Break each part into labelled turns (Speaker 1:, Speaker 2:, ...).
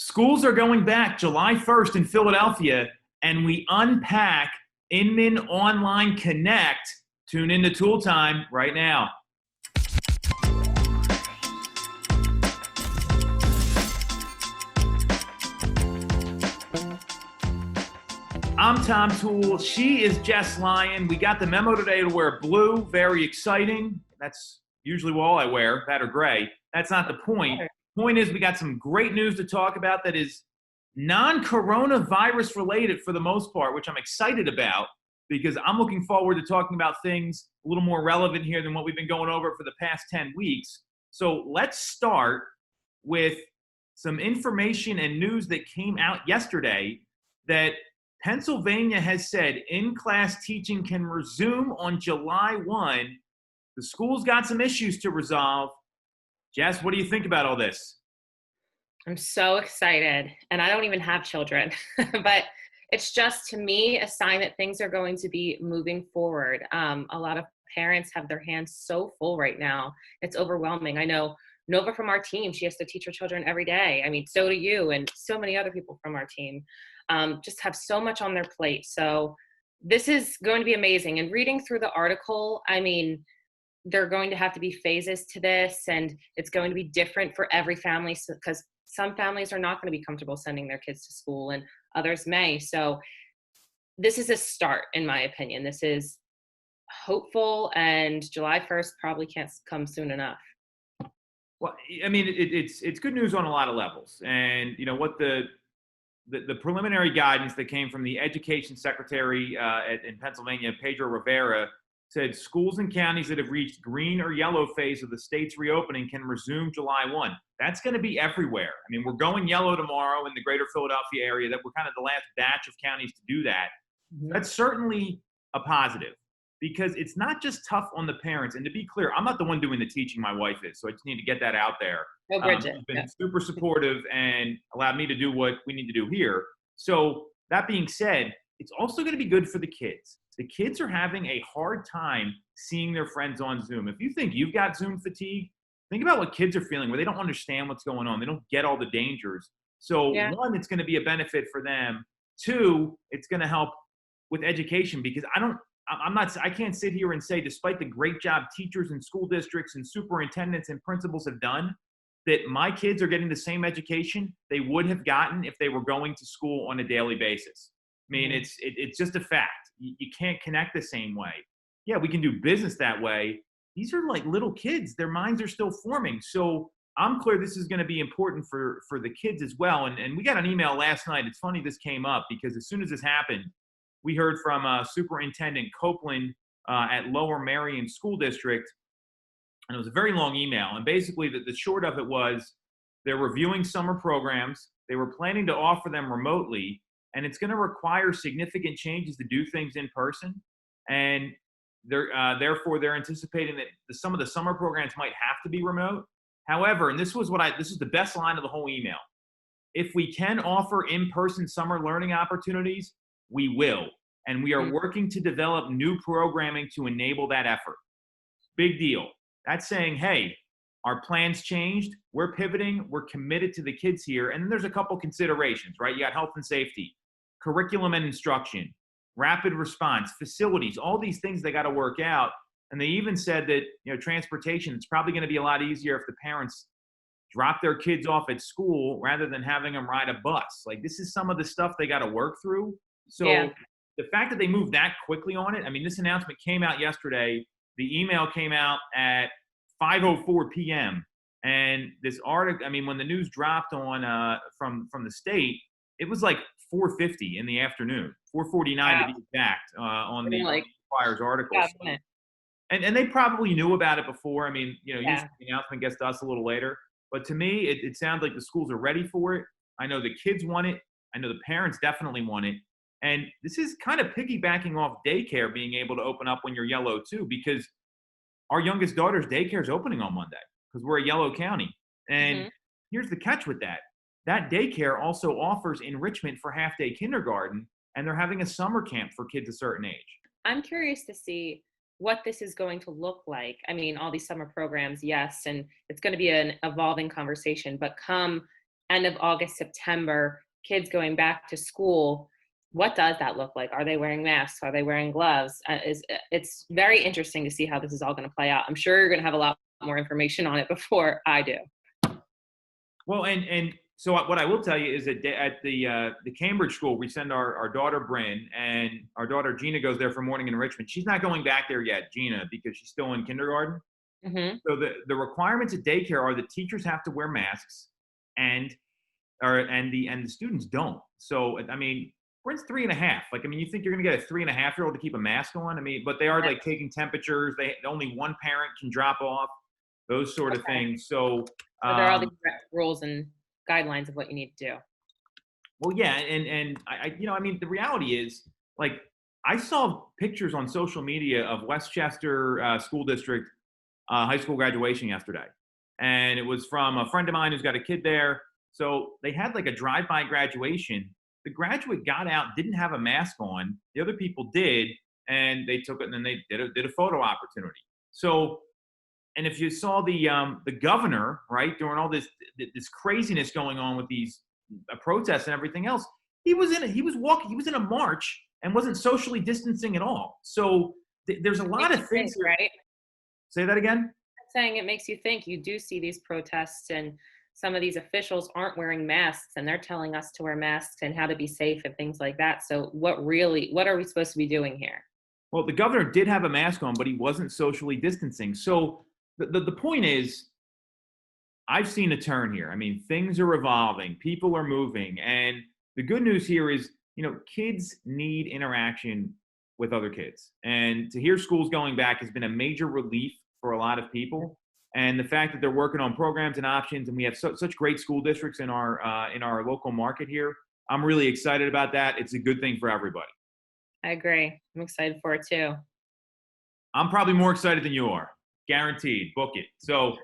Speaker 1: Schools are going back July 1st in Philadelphia, and we unpack Inman Online Connect. Tune into Toole Time right now. I'm Tom Toole. She is Jess Lion. We got the memo today to wear blue. Very exciting. That's usually all I wear, that or gray. That's not the point. Point is, we got some great news to talk about that is non-coronavirus related for the most part, which I'm excited about because I'm looking forward to talking about things a little more relevant here than what we've been going over for the past 10 weeks. So let's start with some information and news that came out yesterday that Pennsylvania has said in-class teaching can resume on July 1. The school's got some issues to resolve. Jess, what do you think about all this?
Speaker 2: I'm so excited, and I don't even have children, but it's just, to me, a sign that things are going to be moving forward. A lot of parents have their hands so full right now. It's overwhelming. I know Nova from our team, she has to teach her children every day. I mean, so do you, and so many other people from our team just have so much on their plate. So this is going to be amazing. And reading through the article, I mean, there are going to have to be phases to this, and it's going to be different for every family because some families are not going to be comfortable sending their kids to school and others may. So this is a start, in my opinion. This is hopeful, and July 1st probably can't come soon enough.
Speaker 1: Well, I mean, it's good news on a lot of levels. And, you know, what the preliminary guidance that came from the education secretary in Pennsylvania, Pedro Rivera, said schools and counties that have reached green or yellow phase of the state's reopening can resume July 1. That's going to be everywhere. I mean, we're going yellow tomorrow in the greater Philadelphia area. That we're kind of the last batch of counties to do that. Mm-hmm. That's certainly a positive because it's not just tough on the parents. And to be clear, I'm not the one doing the teaching. My wife is. So I just need to get that out there.
Speaker 2: Oh, Bridget.
Speaker 1: She's been super supportive and allowed me to do what we need to do here. So that being said, it's also going to be good for the kids. The kids are having a hard time seeing their friends on Zoom. If you think you've got Zoom fatigue, think about what kids are feeling where they don't understand what's going on. They don't get all the dangers. So one, it's going to be a benefit for them. Two, it's going to help with education because I can't sit here and say, despite the great job teachers and school districts and superintendents and principals have done, that my kids are getting the same education they would have gotten if they were going to school on a daily basis. I mean, it's just a fact. You can't connect the same way. Yeah, we can do business that way. These are like little kids. Their minds are still forming. So I'm clear this is going to be important for the kids as well. And we got an email last night. It's funny this came up because as soon as this happened, we heard from Superintendent Copeland at Lower Merion School District. And it was a very long email. And basically the short of it was they're reviewing summer programs. They were planning to offer them remotely. And it's going to require significant changes to do things in person. And therefore, they're anticipating that some of the summer programs might have to be remote. However, and this is the best line of the whole email. If we can offer in-person summer learning opportunities, we will. And we are working to develop new programming to enable that effort. Big deal. That's saying, hey, our plans changed. We're pivoting. We're committed to the kids here. And then there's a couple considerations, right? You got health and safety, curriculum and instruction, rapid response, facilities, all these things they got to work out. And they even said that, you know, transportation, it's probably going to be a lot easier if the parents drop their kids off at school rather than having them ride a bus. Like, this is some of the stuff they got to work through. So the fact that they moved that quickly on it, I mean, this announcement came out yesterday. The email came out at 5:04 p.m. And this article, I mean, when the news dropped on from the state, it was like 4:50 in the afternoon, 4:49 to be exact on the Fire's article. So, and they probably knew about it before. I mean, you know, usually the announcement gets to us a little later. But to me, it sounds like the schools are ready for it. I know the kids want it. I know the parents definitely want it. And this is kind of piggybacking off daycare being able to open up when you're yellow too, because our youngest daughter's daycare is opening on Monday because we're a yellow county. And here's the catch with that. That daycare also offers enrichment for half-day kindergarten, and they're having a summer camp for kids a certain age.
Speaker 2: I'm curious to see what this is going to look like. I mean, all these summer programs, yes, and it's going to be an evolving conversation, but come end of August, September, kids going back to school, what does that look like? Are they wearing masks? Are they wearing gloves? It's very interesting to see how this is all going to play out. I'm sure you're going to have a lot more information on it before I do.
Speaker 1: Well, and so what I will tell you is that at the Cambridge school, we send our daughter Bryn, and our daughter Gina goes there for morning enrichment. She's not going back there yet, Gina, because she's still in kindergarten.
Speaker 2: Mm-hmm.
Speaker 1: So the requirements at daycare are that teachers have to wear masks, and the students don't. So I mean, Bryn's 3.5. Like, I mean, you think you're going to get a 3.5-year-old to keep a mask on? I mean, but they are like taking temperatures. Only one parent can drop off, those sort of things. So
Speaker 2: there are all these rules and guidelines of what you need to do.
Speaker 1: Well, yeah, and I mean, the reality is, like, I saw pictures on social media of Westchester School District high school graduation yesterday, and it was from a friend of mine who's got a kid there. So they had like a drive-by graduation. The graduate got out, didn't have a mask on. The other people did, and they took it, and then they did a photo opportunity. So, and if you saw the governor, right, during all this craziness going on with these protests and everything else, he was in a march and wasn't socially distancing at all. So there's a lot of things,
Speaker 2: right?
Speaker 1: Say that again.
Speaker 2: I'm saying it makes you think. You do see these protests, and some of these officials aren't wearing masks, and they're telling us to wear masks and how to be safe and things like that. So what are we supposed to be doing here?
Speaker 1: Well, the governor did have a mask on, but he wasn't socially distancing. So the point is, I've seen a turn here. I mean, things are evolving, people are moving, and the good news here is, kids need interaction with other kids. And to hear schools going back has been a major relief for a lot of people. And the fact that they're working on programs and options, and we have such great school districts in our local market here, I'm really excited about that. It's a good thing for everybody.
Speaker 2: I agree. I'm excited for it too.
Speaker 1: I'm probably more excited than you are. Guaranteed. Book it. So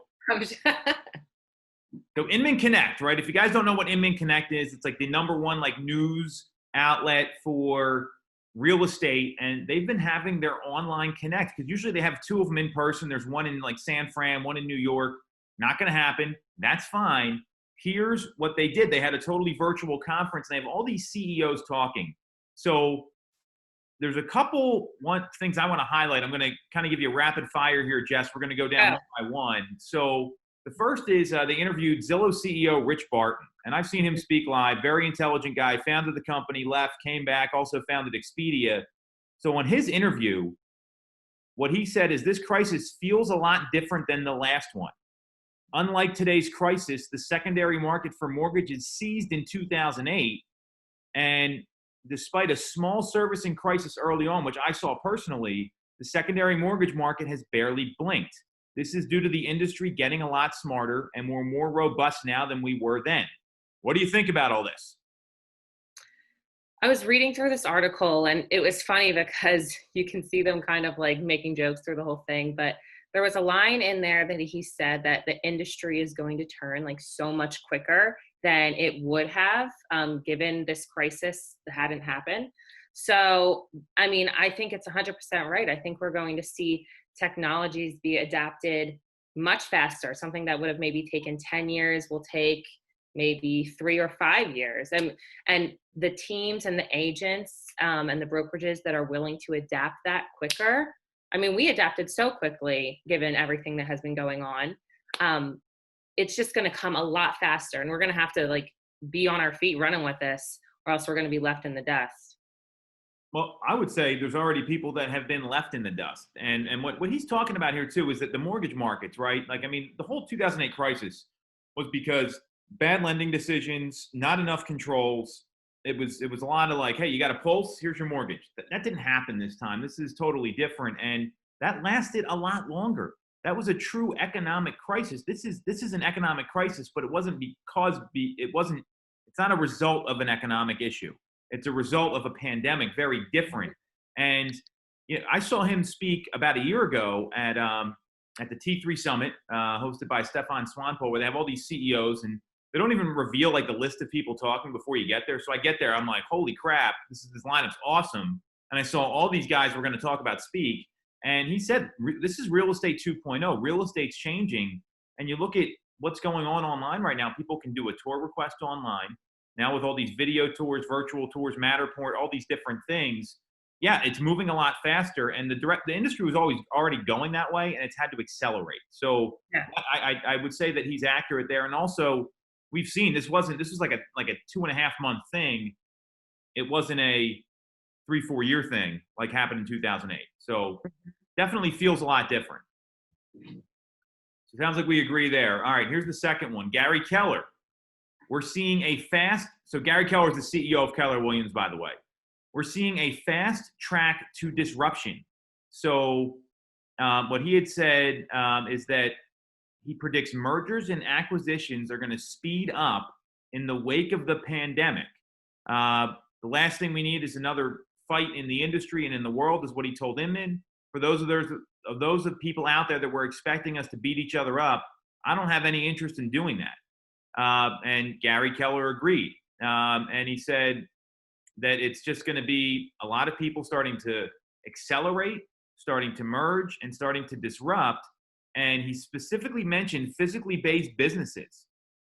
Speaker 1: Inman Connect, right? If you guys don't know what Inman Connect is, it's like the #1 like news outlet for real estate, and they've been having their online connect, because usually they have 2 of them in person. There's one in like San Fran, one in New York. Not going to happen. That's fine. Here's what they did. They had a totally virtual conference, and they have all these CEOs talking. So there's a couple things I want to highlight. I'm going to kind of give you a rapid fire here, Jess. We're going to go down one by one. So the first is they interviewed Zillow CEO Rich Barton, and I've seen him speak live. Very intelligent guy, founded the company, left, came back, also founded Expedia. So on his interview, what he said is this crisis feels a lot different than the last one. Unlike today's crisis, the secondary market for mortgages seized in 2008, and despite a small servicing crisis early on, which I saw personally, the secondary mortgage market has barely blinked. This is due to the industry getting a lot smarter, and we're more robust now than we were then. What do you think about all this?
Speaker 2: I was reading through this article, and it was funny because you can see them kind of like making jokes through the whole thing. But there was a line in there that he said that the industry is going to turn like so much quicker than it would have given this crisis hadn't happened. So, I mean, I think it's 100% right. I think we're going to see technologies be adapted much faster. Something that would have maybe taken 10 years will take maybe 3 or 5 years. And the teams and the agents and the brokerages that are willing to adapt that quicker. I mean, we adapted so quickly given everything that has been going on. It's just going to come a lot faster, and we're going to have to like be on our feet running with this, or else we're going to be left in the dust.
Speaker 1: Well, I would say there's already people that have been left in the dust. And what he's talking about here too is that the mortgage markets, right? Like, I mean, the whole 2008 crisis was because bad lending decisions, not enough controls. It was a lot of like, hey, you got a pulse, here's your mortgage. That didn't happen this time. This is totally different. And that lasted a lot longer. That was a true economic crisis. This is an economic crisis, but it wasn't it's not a result of an economic issue. It's a result of a pandemic, very different. And I saw him speak about a year ago at the T3 Summit, hosted by Stefan Swanpoel, where they have all these CEOs, and they don't even reveal like the list of people talking before you get there. So I get there, I'm like, holy crap, this lineup's awesome. And I saw all these guys we're going to talk about speak. And he said, this is real estate 2.0. Real estate's changing. And you look at what's going on online right now. People can do a tour request online now with all these video tours, virtual tours, Matterport, all these different things. Yeah, it's moving a lot faster, and the industry was always already going that way, and it's had to accelerate. So
Speaker 2: Yeah.
Speaker 1: I would say that he's accurate there. And also, we've seen this was like a 2.5 month thing. It wasn't a 3-4 year thing like happened in 2008. So definitely feels a lot different. So sounds like we agree there. All right, here's the second one. Gary Keller. We're seeing a fast. So Gary Keller is the CEO of Keller Williams, by the way. We're seeing a fast track to disruption. So what he had said is that he predicts mergers and acquisitions are going to speed up in the wake of the pandemic. The last thing we need is another fight in the industry and in the world, is what he told Inman. For those of people out there that were expecting us to beat each other up, I don't have any interest in doing that. And Gary Keller agreed. And he said that it's just going to be a lot of people starting to accelerate, starting to merge, and starting to disrupt. And he specifically mentioned physically based businesses.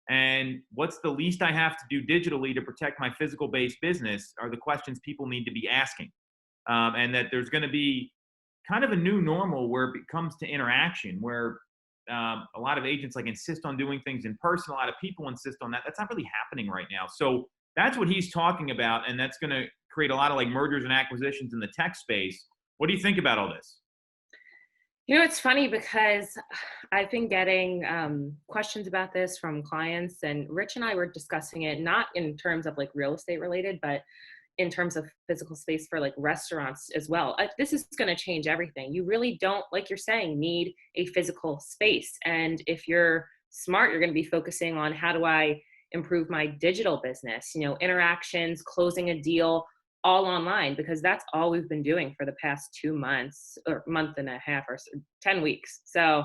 Speaker 1: And what's the least I have to do digitally to protect my physical based business are the questions people need to be asking. And that there's going to be kind of a new normal where it comes to interaction, where a lot of agents like insist on doing things in person. A lot of people insist on that. That's not really happening right now. So that's what he's talking about. And that's going to create a lot of like mergers and acquisitions in the tech space. What do you think about all this?
Speaker 2: You know, it's funny because I've been getting questions about this from clients, and Rich and I were discussing it, not in terms of like real estate related, but in terms of physical space for like restaurants as well. This is going to change everything. You really don't, like you're saying, need a physical space. And if you're smart, you're going to be focusing on how do I improve my digital business, you know, interactions, closing a deal, all online, because that's all we've been doing for the past 2 months or month and a half or 10 weeks. So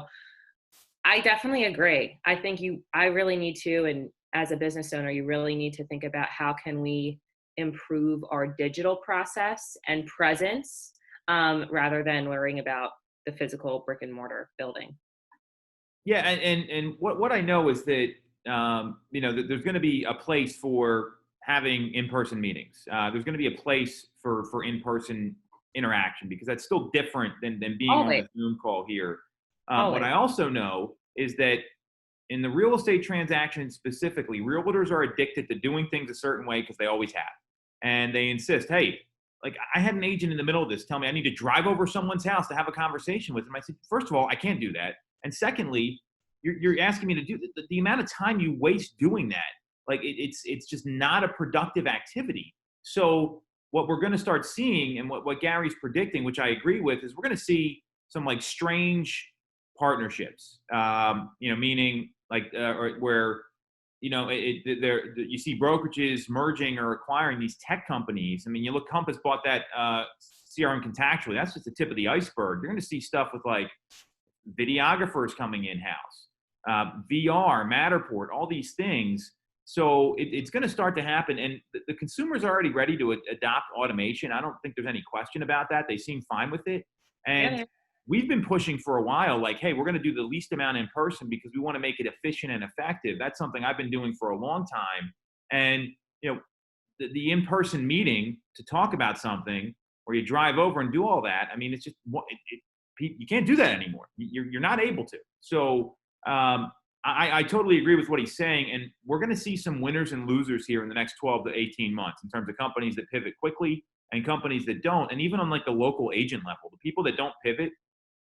Speaker 2: I definitely agree. I really need to, and as a business owner, you really need to think about how can we improve our digital process and presence rather than worrying about the physical brick and mortar building.
Speaker 1: Yeah, and what I know is that that there's going to be a place for having in-person meetings. There's going to be a place for in-person interaction, because that's still different than being on
Speaker 2: Always,
Speaker 1: a Zoom call here. What
Speaker 2: always.
Speaker 1: I also know is that in the real estate transaction specifically, realtors are addicted to doing things a certain way because they always have. And they insist, hey, like I had an agent in the middle of this tell me I need to drive over someone's house to have a conversation with them. I said, first of all, I can't do that. And secondly, you're asking me to do the amount of time you waste doing that. Like it's just not a productive activity. So what we're going to start seeing, and what Gary's predicting, which I agree with, is we're going to see some like strange partnerships. Meaning like where you see brokerages merging or acquiring these tech companies. I mean, you look, Compass bought that CRM Contactually. That's just the tip of the iceberg. You're going to see stuff with like videographers coming in house, VR, Matterport, all these things. So it's going to start to happen, and the consumers are already ready to adopt automation. I don't think there's any question about that. They seem fine with it, and
Speaker 2: Yeah.
Speaker 1: we've been pushing for a while, like, hey, we're going to do the least amount in person because we want to make it efficient and effective. That's something I've been doing for a long time. And, the in-person meeting to talk about something, where you drive over and do all that, I mean, it's just, you can't do that anymore. You're not able to. So I totally agree with what he's saying. And we're going to see some winners and losers here in the next 12 to 18 months in terms of companies that pivot quickly and companies that don't. And even on like the local agent level, the people that don't pivot,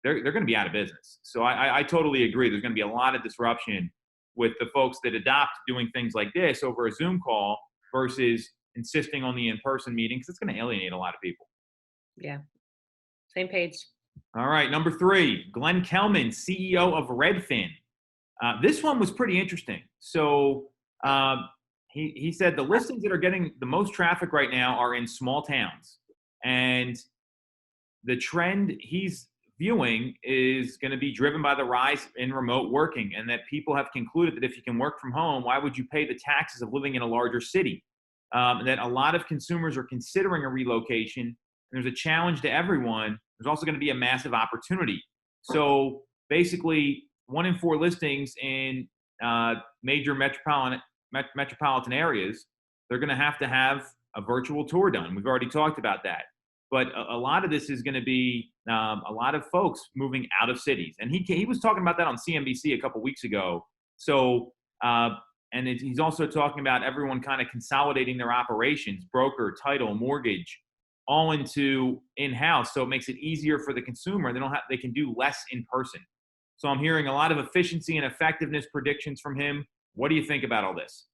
Speaker 1: they're going to be out of business. So I totally agree. There's going to be a lot of disruption with the folks that adopt doing things like this over a Zoom call versus insisting on the in-person meeting, because it's going to alienate a lot of people.
Speaker 2: Yeah. Same page.
Speaker 1: All right, number 3, Glenn Kelman, CEO of Redfin. This one was pretty interesting. So he said the listings that are getting the most traffic right now are in small towns. And the trend he's viewing is going to be driven by the rise in remote working, and that people have concluded that if you can work from home, why would you pay the taxes of living in a larger city? That a lot of consumers are considering a relocation. And there's a challenge to everyone. There's also going to be a massive opportunity. So basically, 1 in 4 listings in major metropolitan areas, they're going to have a virtual tour done. We've already talked about that. But a lot of this is going to be a lot of folks moving out of cities. And he was talking about that on CNBC a couple weeks ago. So, he's also talking about everyone kind of consolidating their operations, broker, title, mortgage, all into in-house. So it makes it easier for the consumer. They can do less in person. So I'm hearing a lot of efficiency and effectiveness predictions from him. What do you think about all this?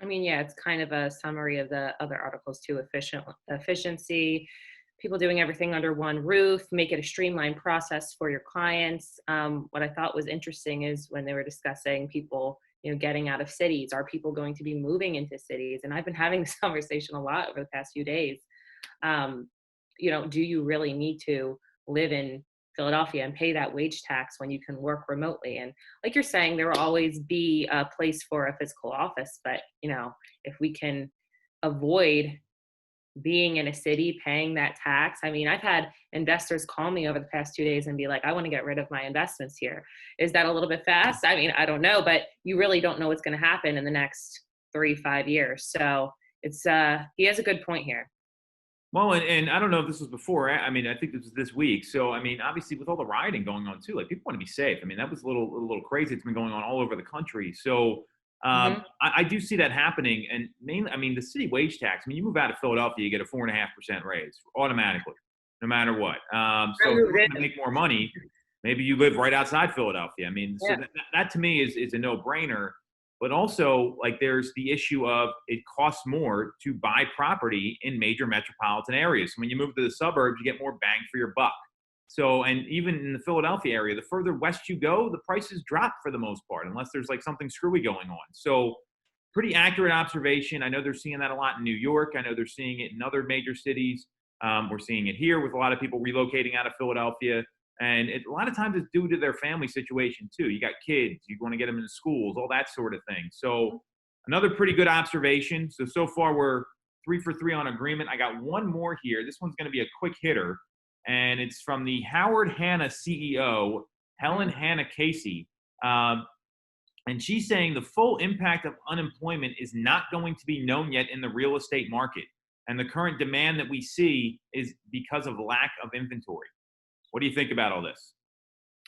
Speaker 2: I mean, yeah, it's kind of a summary of the other articles too. Efficiency, people doing everything under one roof, make it a streamlined process for your clients. What I thought was interesting is when they were discussing people, getting out of cities. Are people going to be moving into cities? And I've been having this conversation a lot over the past few days. Do you really need to live in Philadelphia and pay that wage tax when you can work remotely? And like you're saying, there will always be a place for a physical office, but if we can avoid being in a city paying that tax. I mean, I've had investors call me over the past 2 days and be like, I want to get rid of my investments here. Is that a little bit fast? I mean, I don't know, but you really don't know what's going to happen in the next 3-5 years. So it's he has a good point here.
Speaker 1: Well, and I don't know if this was before. I mean, I think this was this week. So, I mean, obviously, with all the rioting going on too, like people want to be safe. I mean, that was a little crazy. It's been going on all over the country. So, I do see that happening. And mainly, I mean, the city wage tax. I mean, you move out of Philadelphia, you get a 4.5% raise automatically, no matter what. So, if you're going to make more money, maybe you live right outside Philadelphia. I mean, so that to me is a no-brainer. But also, like, there's the issue of it costs more to buy property in major metropolitan areas. So when you move to the suburbs, you get more bang for your buck. So, and even in the Philadelphia area, the further west you go, the prices drop for the most part, unless there's like something screwy going on. So, pretty accurate observation. I know they're seeing that a lot in New York. I know they're seeing it in other major cities. We're seeing it here with a lot of people relocating out of Philadelphia. And a lot of times it's due to their family situation too. You got kids, you want to get them into schools, all that sort of thing. So another pretty good observation. So far we're 3 for 3 on agreement. I got one more here. This one's going to be a quick hitter. And it's from the Howard Hanna CEO, Helen Hanna Casey. And she's saying the full impact of unemployment is not going to be known yet in the real estate market. And the current demand that we see is because of lack of inventory. What do you think about all this?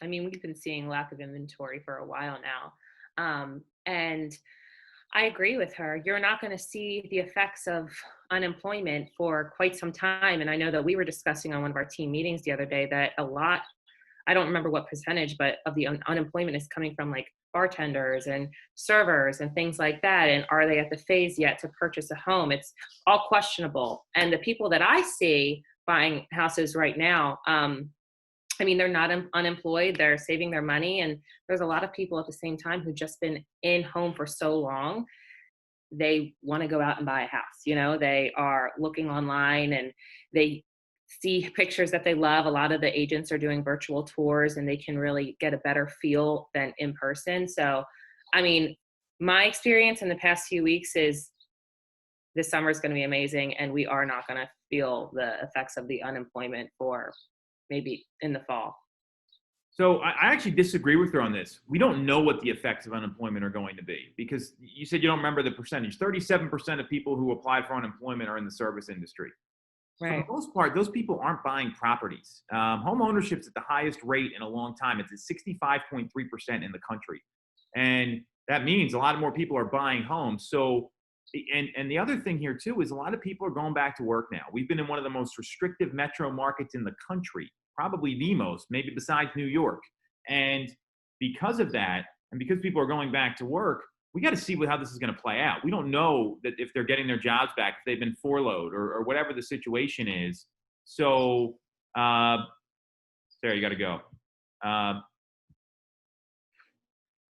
Speaker 2: I mean, we've been seeing lack of inventory for a while now. And I agree with her. You're not going to see the effects of unemployment for quite some time. And I know that we were discussing on one of our team meetings the other day that a lot, I don't remember what percentage, but of the unemployment is coming from like bartenders and servers and things like that. And are they at the phase yet to purchase a home? It's all questionable. And the people that I see buying houses right now, I mean, they're not unemployed, they're saving their money. And there's a lot of people at the same time who've just been in home for so long, they want to go out and buy a house. They are looking online and they see pictures that they love. A lot of the agents are doing virtual tours and they can really get a better feel than in person. So, I mean, my experience in the past few weeks is this summer is going to be amazing and we are not going to feel the effects of the unemployment for maybe in the fall.
Speaker 1: So I actually disagree with her on this. We don't know what the effects of unemployment are going to be because you said you don't remember the percentage. 37% of people who applied for unemployment are in the service industry.
Speaker 2: Right.
Speaker 1: For the most part, those people aren't buying properties. Home ownership is at the highest rate in a long time. It's at 65.3% in the country. And that means a lot more people are buying homes. So, and the other thing here too is a lot of people are going back to work now. We've been in one of the most restrictive metro markets in the country, probably the most, maybe besides New York. And because of that, and because people are going back to work, we got to see how this is going to play out. We don't know that if they're getting their jobs back, if they've been furloughed or whatever the situation is. So, Sarah, you got to go. All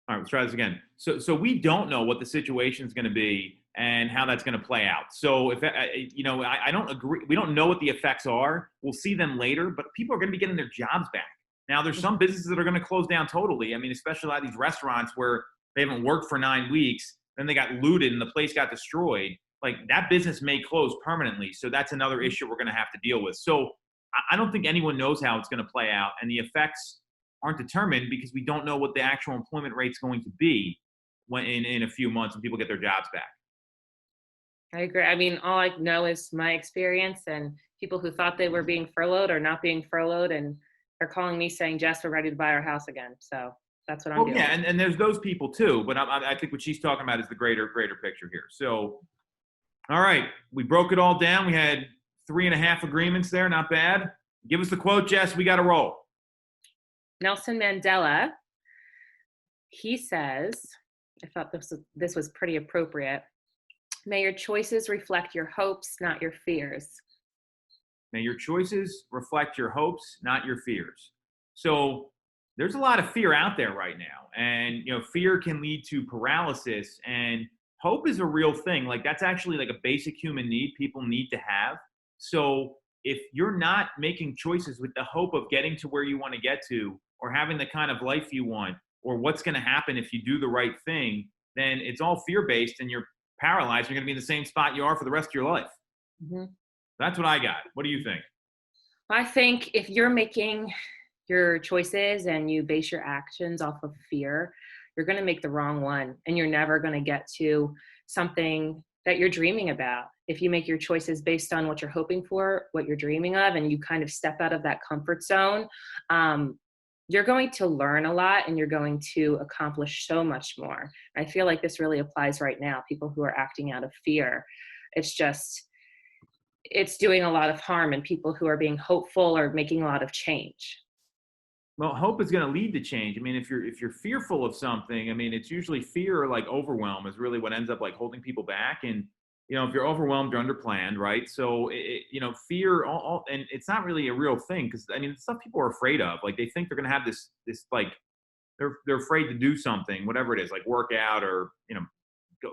Speaker 1: right, let's try this again. So we don't know what the situation is going to be and how that's going to play out. So if I don't agree. We don't know what the effects are. We'll see them later, but people are going to be getting their jobs back. Now, there's some businesses that are going to close down totally. I mean, especially a lot of these restaurants where they haven't worked for 9 weeks, then they got looted and the place got destroyed. Like that business may close permanently. So that's another issue we're going to have to deal with. So I don't think anyone knows how it's going to play out, and the effects aren't determined because we don't know what the actual employment rate is going to be. when in a few months when people get their jobs back.
Speaker 2: I agree. I mean, all I know is my experience, and people who thought they were being furloughed are not being furloughed, and they're calling me saying, Jess, we're ready to buy our house again. So that's what I'm
Speaker 1: Well,
Speaker 2: dealing
Speaker 1: yeah,
Speaker 2: with.
Speaker 1: and there's those people too, but I think what she's talking about is the greater picture here. So, all right, we broke it all down. We had 3.5 agreements there, not bad. Give us the quote, Jess. We got to roll.
Speaker 2: Nelson Mandela, he says, I thought this was pretty appropriate. May your choices reflect your hopes, not your fears.
Speaker 1: May your choices reflect your hopes, not your fears. So there's a lot of fear out there right now. And, fear can lead to paralysis, and hope is a real thing. Like, that's actually like a basic human need people need to have. So if you're not making choices with the hope of getting to where you want to get to, or having the kind of life you want, or what's going to happen if you do the right thing, then it's all fear-based and you're paralyzed. You're going to be in the same spot you are for the rest of your life.
Speaker 2: Mm-hmm.
Speaker 1: That's what I got. What do you think?
Speaker 2: I think if you're making your choices and you base your actions off of fear, you're going to make the wrong one, and you're never going to get to something that you're dreaming about. If you make your choices based on what you're hoping for, what you're dreaming of, and you kind of step out of that comfort zone, you're going to learn a lot, and you're going to accomplish so much more. I feel like this really applies right now. People who are acting out of fear, it's doing a lot of harm, and people who are being hopeful are making a lot of change.
Speaker 1: Well, hope is going to lead to change. I mean, if you're fearful of something, I mean, it's usually fear or like overwhelm is really what ends up like holding people back. And if you're overwhelmed, you're underplanned, right? So fear, and it's not really a real thing, because I mean, it's stuff people are afraid of. Like, they think they're going to have this like they're afraid to do something, whatever it is, like work out or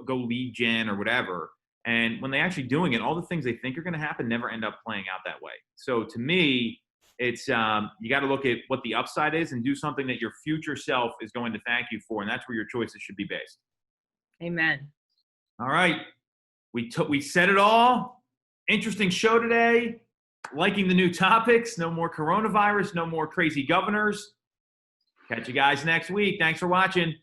Speaker 1: go lead gen or whatever. And when they're actually doing it, all the things they think are going to happen never end up playing out that way. So to me, it's you got to look at what the upside is and do something that your future self is going to thank you for, and that's where your choices should be based.
Speaker 2: Amen.
Speaker 1: All right, we said it all. Interesting show today. Liking the new topics. No more coronavirus. No more crazy governors. Catch you guys next week. Thanks for watching.